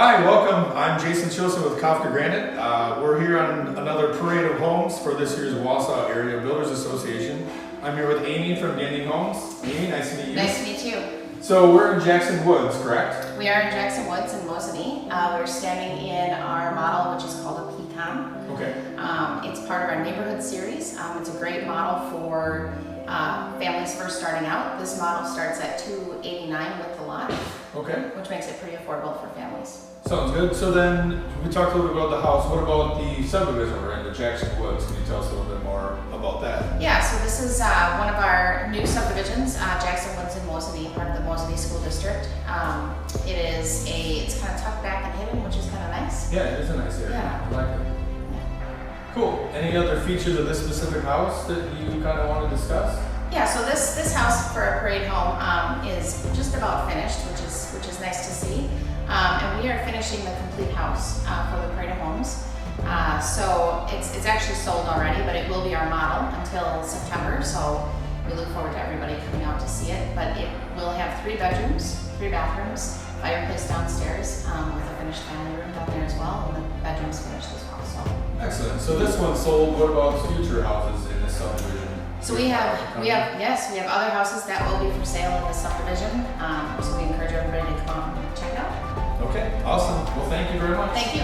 Hi, welcome. I'm Jason Chilson with Kafka Granite. We're here on another parade of homes for this year's Wausau Area Builders Association. I'm here with Amy from Denyon Homes. Amy, nice to meet you. Nice to meet you. So we're in Jackson Woods, correct? We are in Jackson Woods in Mosany. We're standing in our model, which is called a Pecan. Okay. It's part of our neighborhood series. It's a great model for families first starting out. This model starts at $289 with the lot, Okay. which makes it pretty affordable for families. Sounds good. So then we talked a little bit about the house. What about the subdivision we're in, the Jackson Woods? Can you tell us a little bit more about that? Yeah, so this is one of our new subdivisions, Jackson Woods in Mosany, part of the Mosany School District. It's kind of tucked back and hidden, which is kind of nice. Yeah, it is a nice area. Yeah. I like it. Cool. Any other features of this specific house that you kind of want to discuss? Yeah, so this house for a parade home is just about finished, which is nice to see. And we are finishing the complete house for the parade of homes. So it's actually sold already, but it will be our model until September. So we look forward to everybody coming out to see it. But it will have 3 bedrooms, 3 bathrooms, fireplace downstairs with a finished family room down there as well, and the bedrooms finished as well. So. Excellent. So this one's sold. What about future houses in this subdivision? So we have other houses that will be for sale in this subdivision. So we encourage everybody to come out and check it out. Okay, awesome. Well, thank you very much. Thank you.